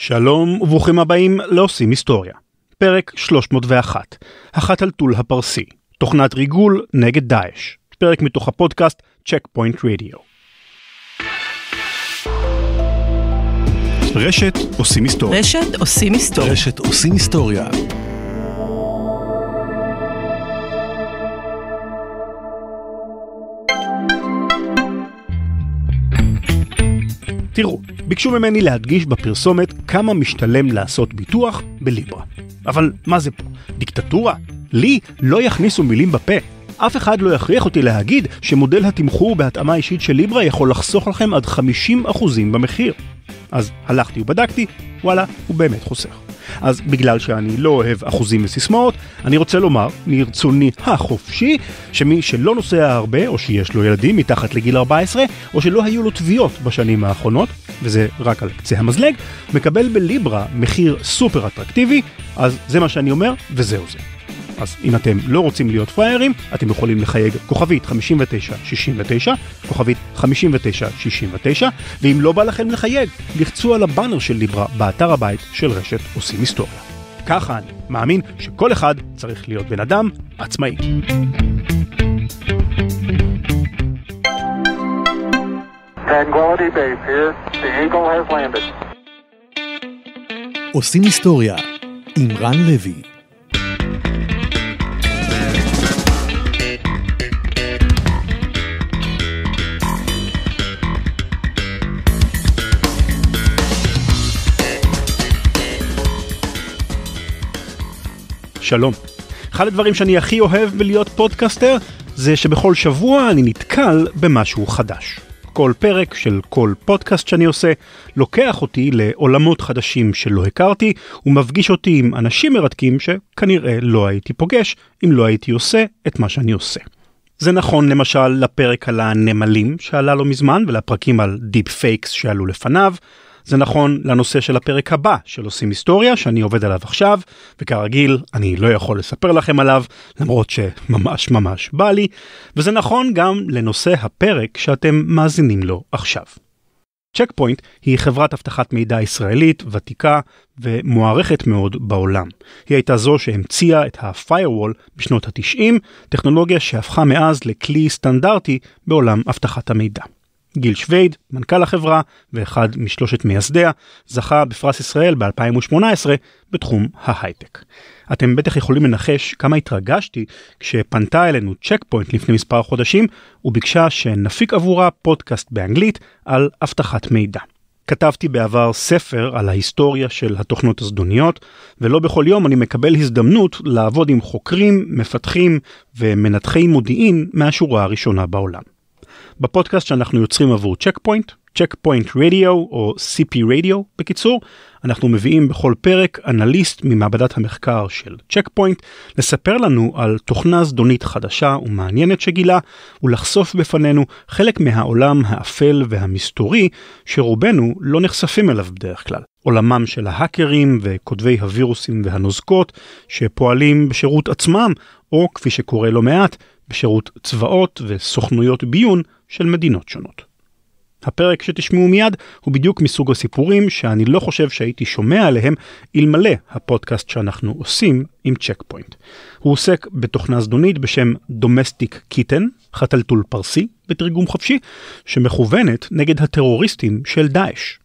שלום וברוכים הבאים לעושים היסטוריה. פרק 301, החתלתול הפרסי, תוכנת ריגול נגד דאעש. פרק מתוך הפודקאסט צ'ק-פוינט רדיו. רשת עושים היסטוריה. רשת עושים היסטוריה. רשת עושים היסטוריה. תראו, ביקשו ממני להדגיש בפרסומת כמה משתלם לעשות ביטוח בליברה. אבל מה זה פה? דיקטטורה? לי לא יכניסו מילים בפה. אף אחד לא יכריח אותי להגיד שמודל התמחור בהתאמה אישית של ליברה יכול לחסוך לכם עד 50% במחיר. אז הלכתי ובדקתי, וואלה, הוא באמת חוסך. אז בגלל שאני לא אוהב אחוזים וסיסמאות, אני רוצה לומר מרצוני החופשי, שמי שלא נוסע הרבה, או שיש לו ילדים מתחת לגיל 14, או שלא היו לו תביעות בשנים האחרונות, וזה רק על קצה המזלג, מקבל בליברה מחיר סופר אטרקטיבי, אז זה מה שאני אומר, וזהו זה. אז אם אתם לא רוצים להיות פריירים, אתם יכולים לחייג כוכבית 5969, כוכבית 5969, ואם לא בא לכם לחייג, לחצו על הבאנר של ליברה באתר הבית של רשת עושים היסטוריה. ככה אני מאמין שכל אחד צריך להיות בן אדם עצמאי. Tranquility Base here. The Eagle has landed. עושים היסטוריה עם רן לוי. שלום. אחד הדברים שאני הכי אוהב בלהיות פודקאסטר זה שבכל שבוע אני נתקל במשהו חדש. כל פרק של כל פודקאסט שאני עושה לוקח אותי לעולמות חדשים שלא הכרתי ומפגיש אותי עם אנשים מרתקים שכנראה לא הייתי פוגש אם לא הייתי עושה את מה שאני עושה. זה נכון למשל לפרק על הנמלים שעלה לא מזמן ולפרקים על דיפ פייקס שעלו לפניו. זה נכון לנושא של הפרק הבא של עושים היסטוריה שאני עובד עליו עכשיו, וכרגיל אני לא יכול לספר לכם עליו, למרות שממש ממש בא לי, וזה נכון גם לנושא הפרק שאתם מאזינים לו עכשיו. צ'ק-פוינט היא חברת אבטחת מידע ישראלית, ותיקה ומוערכת מאוד בעולם. היא הייתה זו שהמציאה את ה-firewall בשנות ה-90, טכנולוגיה שהפכה מאז לכלי סטנדרטי בעולם אבטחת המידע. גיל שוויד, מנכ"ל החברה ואחד משלושת מייסדיה, זכה בפרס ישראל ב-2018 בתחום ההייטק. אתם בטח יכולים לנחש כמה התרגשתי כשפנתה אלינו צ'ק-פוינט לפני מספר חודשים וביקשה שנפיק עבורה פודקאסט באנגלית על אבטחת מידע. כתבתי בעבר ספר על ההיסטוריה של התוכנות הזדוניות, ולא בכל יום אני מקבל הזדמנות לעבוד עם חוקרים, מפתחים ומנתחי מודיעין מהשורה הראשונה בעולם. בפודקאסט שאנחנו יוצרים עבור צ'ק-פוינט, צ'ק-פוינט רדיו או CP רדיו בקיצור, אנחנו מביאים בכל פרק אנליסט ממעבדת המחקר של צ'ק-פוינט, לספר לנו על תוכנה זדונית חדשה ומעניינת שגילה, ולחשוף בפנינו חלק מהעולם האפל והמסתורי שרובנו לא נחשפים אליו בדרך כלל. עולמם של ההאקרים וכותבי הווירוסים והנוזקות שפועלים בשירות עצמם, או כפי שקורה לא מעט, בשירות צבאות וסוכנויות ביון של מדינות שונות. הפרק שתשמעו מיד הוא בדיוק מסוג הסיפורים שאני לא חושב שהייתי שומע עליהם אלמלא הפודקאסט שאנחנו עושים עם צ'ק-פוינט. הוא עוסק בתוכנה זדונית בשם דומסטיק קיטן, חתלתול פרסי בתרגום חופשי, שמכוונת נגד הטרוריסטים של דעאש.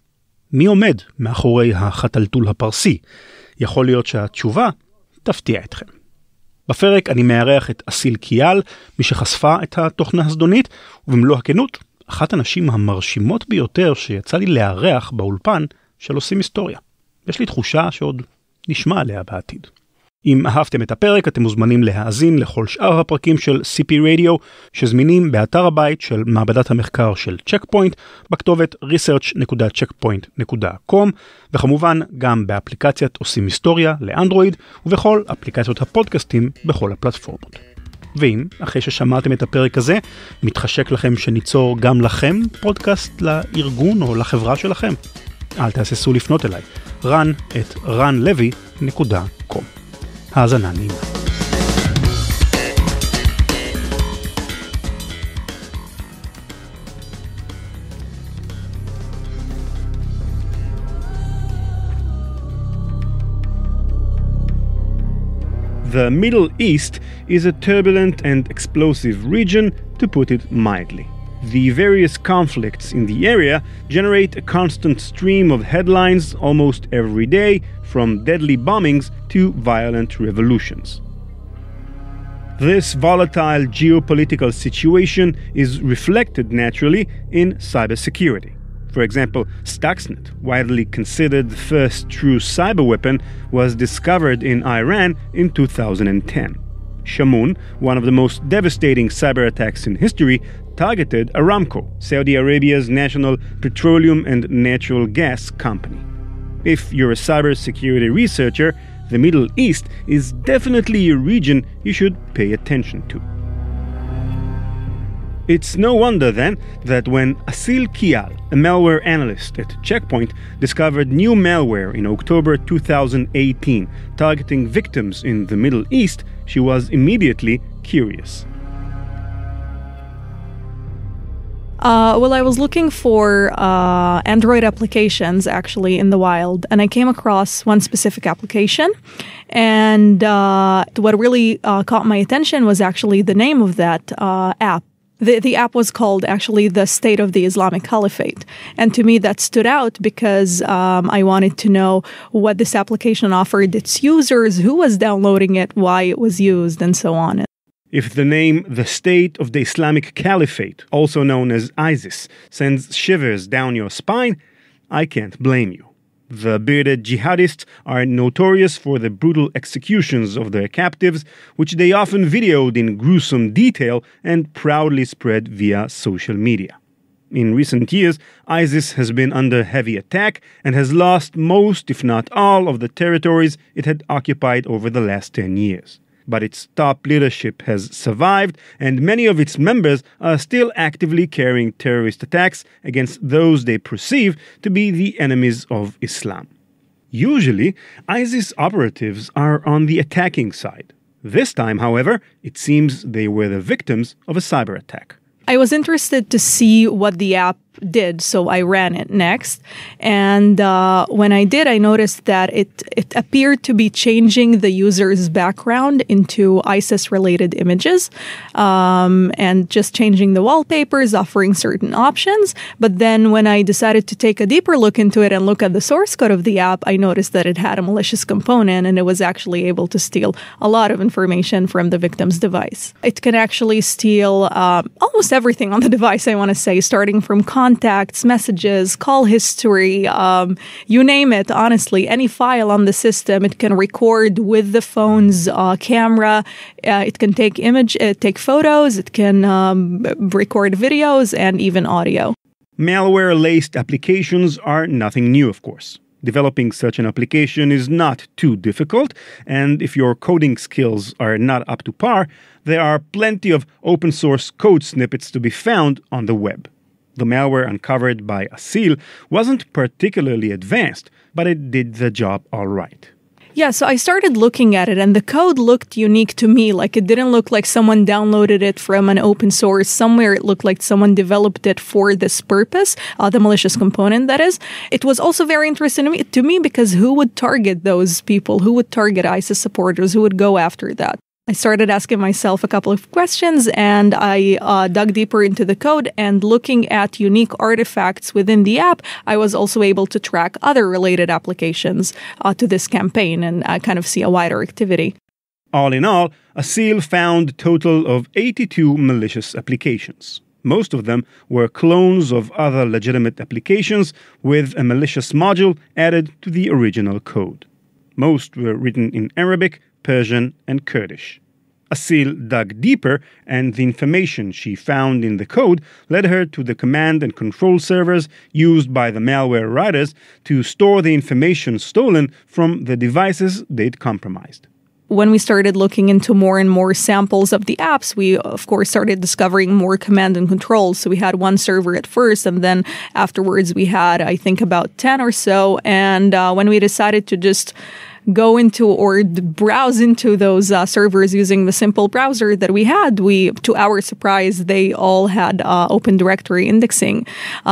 מי עומד מאחורי החתלתול הפרסי? יכול להיות שהתשובה תפתיע אתכם. בפרק אני מארח את אסיל כיאל, מי שחשפה את התוכנה הזדונית, ובמלוא הכנות, אחת הנשים המרשימות ביותר שיצא לי לארח באולפן של עושים היסטוריה. יש לי תחושה שעוד נשמע עליה בעתיד. אם אהבתם את הפרק, אתם מוזמנים להאזין לכל שאר הפרקים של CP רדיו, שזמינים באתר הבית של מעבדת המחקר של צ'ק-פוינט, בכתובת research.checkpoint.com, וכמובן גם באפליקציית עושים היסטוריה לאנדרואיד, ובכל אפליקציות הפודקאסטים בכל הפלטפורמות. ואם, אחרי ששמעתם את הפרק הזה, מתחשק לכם שניצור גם לכם פודקאסט לארגון או לחברה שלכם, אל תהססו לפנות אליי, ran@ranlevy.com. האזנה נעימה. The Middle East is a turbulent and explosive region, to put it mildly. The various conflicts in the area generate a constant stream of headlines almost every day, from deadly bombings to violent revolutions. This volatile geopolitical situation is reflected naturally in cybersecurity. For example, Stuxnet, widely considered the first true cyber weapon, was discovered in Iran in 2010. Shamoon, one of the most devastating cyber attacks in history, targeted Aramco, Saudi Arabia's national petroleum and natural gas company. If you're a cybersecurity researcher, the Middle East is definitely a region you should pay attention to. It's no wonder then that when Asil Kıyaal, a malware analyst at Check Point, discovered new malware in October 2018 targeting victims in the Middle East, she was immediately curious. I was looking for Android applications actually in the wild, and I came across one specific application. And what really caught my attention was actually the name of that app. The app was called actually the State of the Islamic Caliphate. And to me that stood out because I wanted to know what this application offered its users, who was downloading it, why it was used, and so on. If the name the State of the Islamic Caliphate, also known as ISIS, sends shivers down your spine, I can't blame you. The bearded jihadists are notorious for the brutal executions of their captives, which they often videoed in gruesome detail and proudly spread via social media. In recent years, ISIS has been under heavy attack and has lost most, if not all, of the territories it had occupied over the last 10 years. But its top leadership has survived, and many of its members are still actively carrying terrorist attacks against those they perceive to be the enemies of Islam. Usually, ISIS operatives are on the attacking side. This time, however, it seems they were the victims of a cyber attack. I was interested to see what the app did, so I ran it next. And when I did, I noticed that it appeared to be changing the user's background into ISIS-related images and just changing the wallpapers, offering certain options. But then when I decided to take a deeper look into it and look at the source code of the app, I noticed that it had a malicious component and it was actually able to steal a lot of information from the victim's device. It can actually steal almost everything on the device, I want to say, starting from contacts, messages, call history, you name it, honestly. Any file on the system, it can record with the phone's camera. It can take photos, it can record videos, and even audio. Malware-laced applications are nothing new, of course. Developing such an application is not too difficult, and if your coding skills are not up to par, there are plenty of open-source code snippets to be found on the web. The malware uncovered by Asil wasn't particularly advanced, but it did the job all right. Yeah, so I started looking at it, and the code looked unique to me. Like, it didn't look like someone downloaded it from an open source somewhere. It looked like someone developed it for this purpose, the malicious component, that is. It was also very interesting to me because who would target those people? Who would target ISIS supporters? Who would go after that? I started asking myself a couple of questions, and I dug deeper into the code, and looking at unique artifacts within the app, I was also able to track other related applications to this campaign and kind of see a wider activity. All in all, Asil found a total of 82 malicious applications. Most of them were clones of other legitimate applications with a malicious module added to the original code. Most were written in Arabic, Persian, and Kurdish. Asil dug deeper, and the information she found in the code led her to the command and control servers used by the malware writers to store the information stolen from the devices they'd compromised. When we started looking into more and more samples of the apps, we, of course, started discovering more command and control. So we had one server at first, and then afterwards we had, I think, about 10 or so. And when we decided to just go into or browse into those servers using the simple browser that we had, to our surprise, they all had open directory indexing.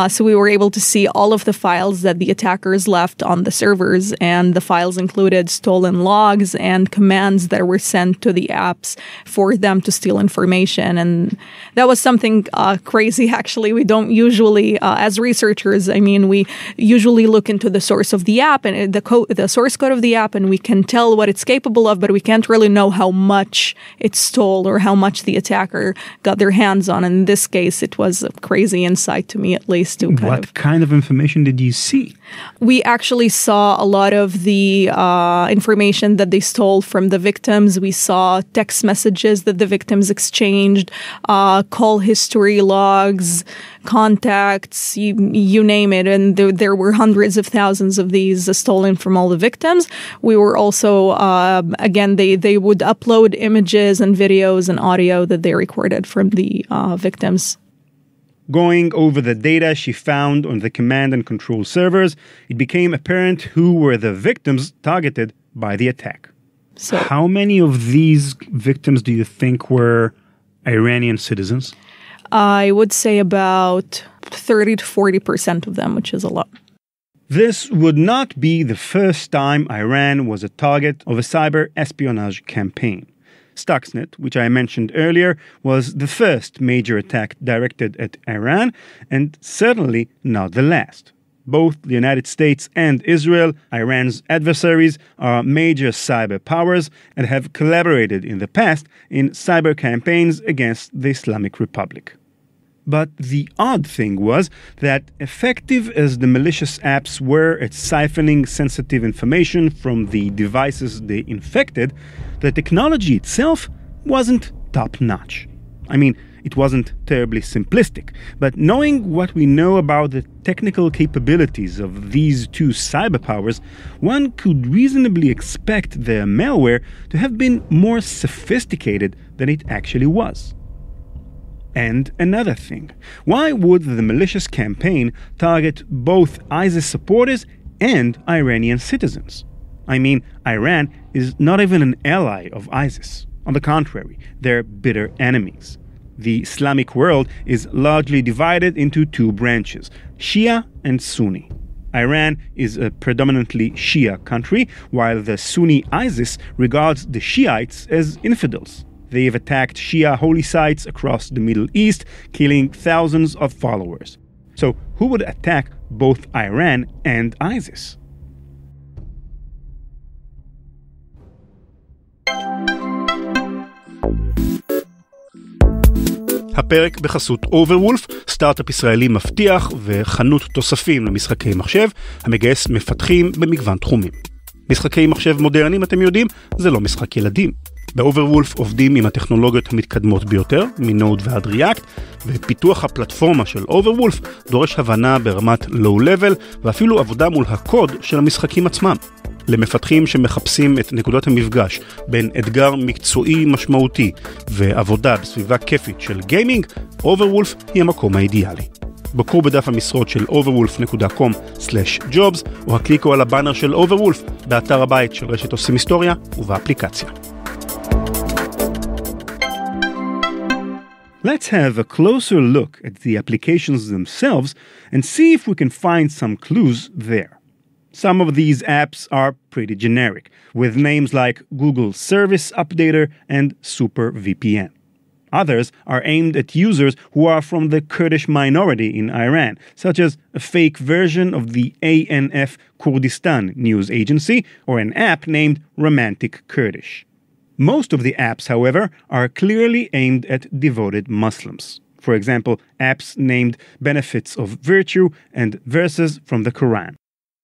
So we were able to see all of the files that the attackers left on the servers, and the files included stolen logs and commands that were sent to the apps for them to steal information. And that was something crazy, actually. We don't usually, as researchers, we usually look into the source of the app and the source code of the app, and we can tell what it's capable of, but we can't really know how much it stole or how much the attacker got their hands on. In this case, it was a crazy insight to me, at least. What kind of information did you see? We actually saw a lot of the information that they stole from the victims. We saw text messages that the victims exchanged, call history logs, contacts, you name it. And there were hundreds of thousands of these stolen from all the victims. We were also, again, they would upload images and videos and audio that they recorded from the victims. Going over the data she found on the command and control servers, it became apparent who were the victims targeted by the attack. So, how many of these victims do you think were Iranian citizens? I would say about 30 to 40% of them, which is a lot. This would not be the first time Iran was a target of a cyber espionage campaign. Stuxnet, which I mentioned earlier, was the first major attack directed at Iran, and certainly not the last. Both the United States and Israel, Iran's adversaries, are major cyber powers and have collaborated in the past in cyber campaigns against the Islamic Republic. But the odd thing was that, effective as the malicious apps were at siphoning sensitive information from the devices they infected, the technology itself wasn't top-notch. It wasn't terribly simplistic, but knowing what we know about the technical capabilities of these two cyber powers, one could reasonably expect their malware to have been more sophisticated than it actually was. And another thing, why would the malicious campaign target both ISIS supporters and Iranian citizens? Iran is not even an ally of ISIS. On the contrary, they're bitter enemies. The Islamic world is largely divided into two branches, Shia and Sunni. Iran is a predominantly Shia country, while the Sunni ISIS regards the Shiites as infidels. They've attacked Shia holy sites across the Middle East, killing thousands of followers. So who would attack both Iran and ISIS? הפרק בחסות אוברוולף, סטארט-אפ ישראלי מבטיח וחנות תוספים למשחקי מחשב, המגייס מפתחים במגוון תחומים. משחקי מחשב מודרניים, אתם יודעים, זה לא משחק ילדים. באוברוולף עובדים עם הטכנולוגיות המתקדמות ביותר, מנוד ועד ריאקט, ופיתוח הפלטפורמה של אוברוולף דורש הבנה ברמת לואו-לבל, ואפילו עבודה מול הקוד של המשחקים עצמם. למפתחים שמחפשים את נקודות המפגש בין אתגר מקצועי משמעותי ועבודה בסביבה כיפית של גיימינג, אוברוולף היא המקום האידיאלי. בקרו בדף המשרות של overwolf.com/jobs או הקליקו על הבאנר של אוברוולף באתר הבית של רשת עושים היסטוריה ובאפליקציה. Let's have a closer look at the applications themselves and see if we can find some clues there. Some of these apps are pretty generic, with names like Google Service Updater and Super VPN. Others are aimed at users who are from the Kurdish minority in Iran, such as a fake version of the ANF Kurdistan news agency or an app named Romantic Kurdish. Most of the apps, however, are clearly aimed at devoted Muslims. For example, apps named Benefits of Virtue and Verses from the Quran.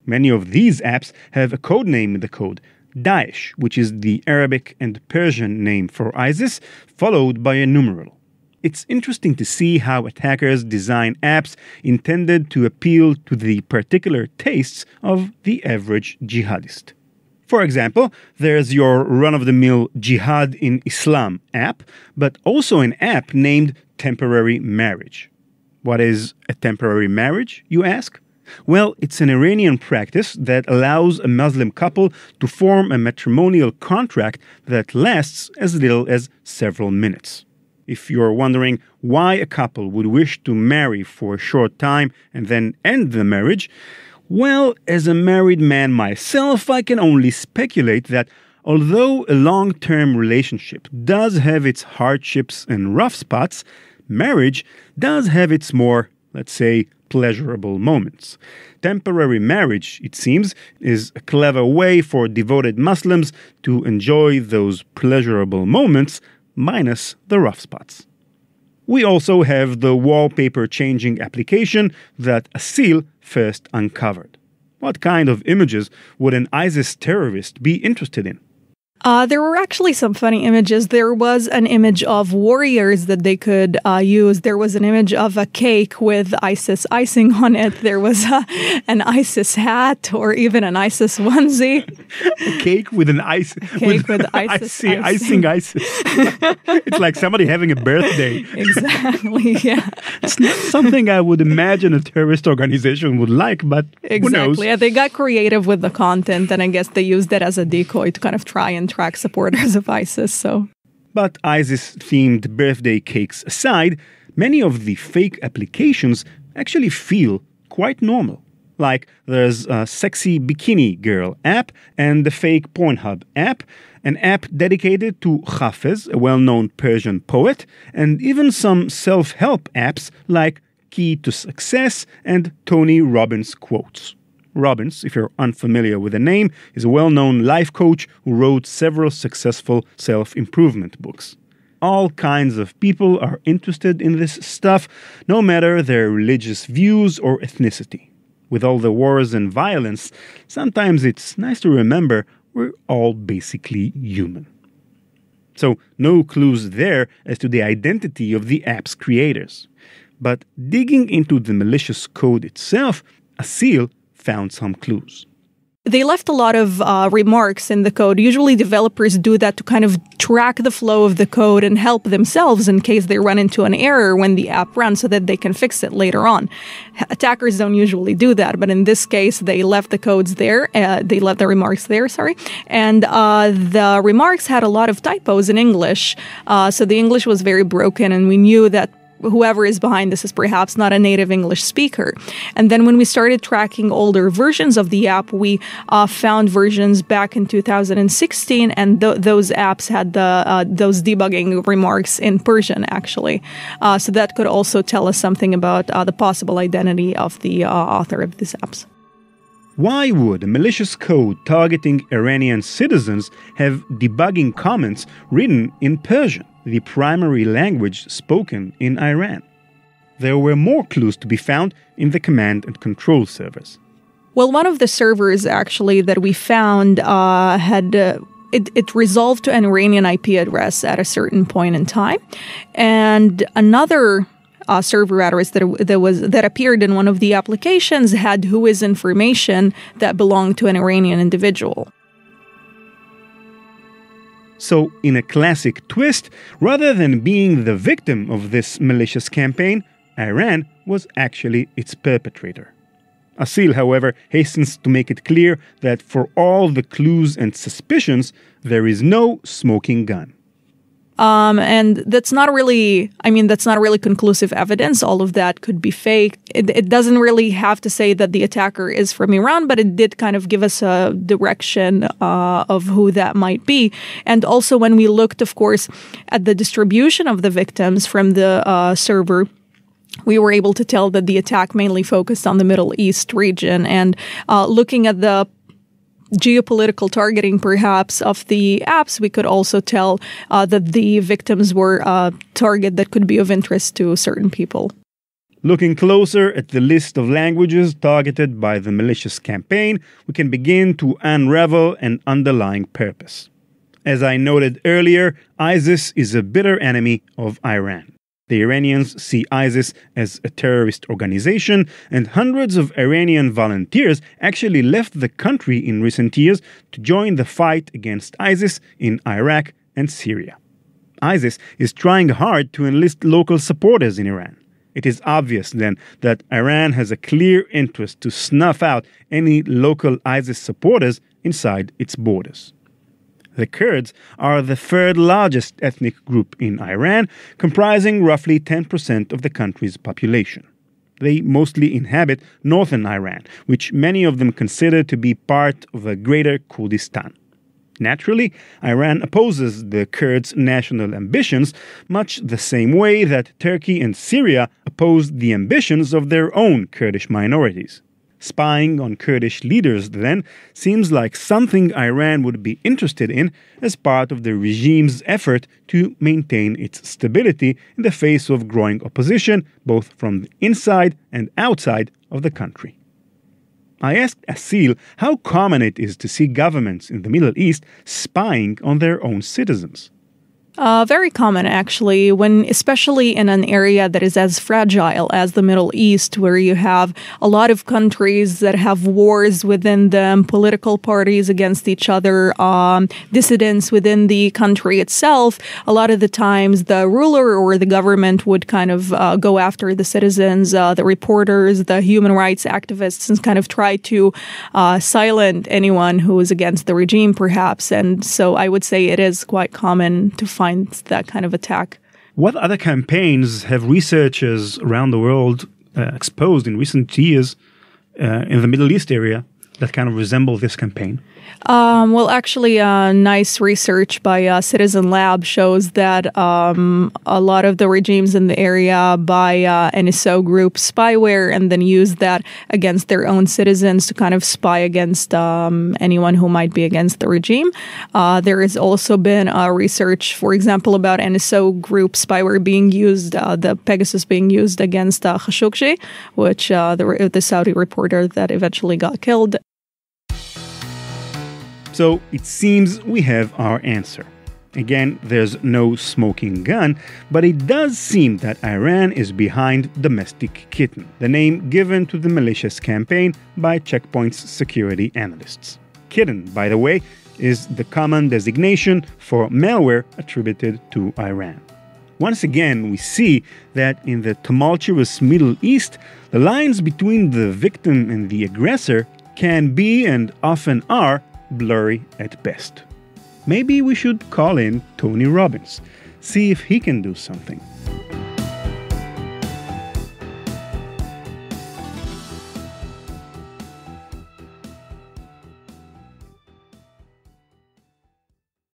Many of these apps have a code name in the code, Da'ash, which is the Arabic and Persian name for ISIS, followed by a numeral. It's interesting to see how attackers design apps intended to appeal to the particular tastes of the average jihadist. For example, there's your run-of-the-mill Jihad in Islam app, but also an app named Temporary Marriage. What is a temporary marriage, you ask? Well, it's an Iranian practice that allows a Muslim couple to form a matrimonial contract that lasts as little as several minutes. If you're wondering why a couple would wish to marry for a short time and then end the marriage, well, as a married man myself, I can only speculate that although a long-term relationship does have its hardships and rough spots, marriage does have its more, let's say, pleasurable moments. Temporary marriage, it seems, is a clever way for devoted Muslims to enjoy those pleasurable moments minus the rough spots. We also have the wallpaper changing application that Asil first uncovered. What kind of images would an ISIS terrorist be interested in? There were actually some funny images. There was an image of warriors that they could use. There was an image of a cake with ISIS icing on it. There was an ISIS hat or even an ISIS onesie. A cake with an ISIS. Cake with ISIS icing ISIS. It's like somebody having a birthday. Exactly, yeah. It's not something I would imagine a terrorist organization would like, but who knows? Exactly. Yeah, they got creative with the content, and I guess they used that as a decoy to kind of try and track supporters of ISIS. So, but ISIS-themed birthday cakes aside, many of the fake applications actually feel quite normal. Like there's a sexy bikini girl app and the fake Pornhub app, an app dedicated to Hafez, a well-known Persian poet, and even some self-help apps like Key to Success and Tony Robbins Quotes. Robbins, if you're unfamiliar with the name, is a well-known life coach who wrote several successful self-improvement books. All kinds of people are interested in this stuff, no matter their religious views or ethnicity. With all the wars and violence, sometimes it's nice to remember we're all basically human. So no clues there as to the identity of the app's creators. But digging into the malicious code itself, Asil found some clues. They left a lot of remarks in the code. Usually developers do that to kind of track the flow of the code and help themselves in case they run into an error when the app runs so that they can fix it later on. Attackers don't usually do that, but in this case, they left the codes there. They left the remarks there, And the remarks had a lot of typos in English. So the English was very broken, and we knew that whoever is behind this is perhaps not a native English speaker. And then when we started tracking older versions of the app, we found versions back in 2016, and those apps had those debugging remarks in Persian, actually. So that could also tell us something about the possible identity of the author of these apps. Why would a malicious code targeting Iranian citizens have debugging comments written in Persian, the primary language spoken in Iran? There were more clues to be found in the command and control servers. Well, one of the servers actually that we found had it resolved to an Iranian IP address at a certain point in time, and another server address that appeared in one of the applications had whois information that belonged to an Iranian individual. So, in a classic twist, rather than being the victim of this malicious campaign, Iran was actually its perpetrator. Asil, however, hastens to make it clear that for all the clues and suspicions, there is no smoking gun. And that's not really conclusive evidence. All of that could be fake. It doesn't really have to say that the attacker is from Iran, but it did kind of give us a direction of who that might be. And also when we looked, of course, at the distribution of the victims from the server, we were able to tell that the attack mainly focused on the Middle East region. And looking at the geopolitical targeting, perhaps, of the apps, we could also tell that the victims were a target that could be of interest to certain people. Looking closer at the list of languages targeted by the malicious campaign, we can begin to unravel an underlying purpose. As I noted earlier, ISIS is a bitter enemy of Iran. The Iranians see ISIS as a terrorist organization, and hundreds of Iranian volunteers actually left the country in recent years to join the fight against ISIS in Iraq and Syria. ISIS is trying hard to enlist local supporters in Iran. It is obvious, then, that Iran has a clear interest to snuff out any local ISIS supporters inside its borders. The Kurds are the third largest ethnic group in Iran, comprising roughly 10% of the country's population. They mostly inhabit northern Iran, which many of them consider to be part of a greater Kurdistan. Naturally, Iran opposes the Kurds' national ambitions much the same way that Turkey and Syria opposed the ambitions of their own Kurdish minorities. Spying on Kurdish leaders, then, seems like something Iran would be interested in as part of the regime's effort to maintain its stability in the face of growing opposition, both from the inside and outside of the country. I asked Asil how common it is to see governments in the Middle East spying on their own citizens. Very common, actually, especially in an area that is as fragile as the Middle East, where you have a lot of countries that have wars within them, political parties against each other, dissidents within the country itself. A lot of the times, the ruler or the government would kind of go after the citizens, the reporters, the human rights activists, and kind of try to silence anyone who is against the regime, perhaps. And so I would say it is quite common to find that kind of attack. What other campaigns have researchers around the world exposed in recent years in the Middle East area that kind of resemble this campaign? Well, actually, nice research by Citizen Lab shows that a lot of the regimes in the area buy NSO group spyware and then use that against their own citizens to kind of spy against anyone who might be against the regime. There has also been research, for example, about NSO group spyware being used, the Pegasus being used against Khashoggi, which the Saudi reporter that eventually got killed. So it seems we have our answer. Again, there's no smoking gun, but it does seem that Iran is behind Domestic Kitten, the name given to the malicious campaign by Checkpoint's security analysts. Kitten, by the way, is the common designation for malware attributed to Iran. Once again, we see that in the tumultuous Middle East, the lines between the victim and the aggressor can be and often are blurry at best. Maybe we should call in Tony Robbins, see if he can do something.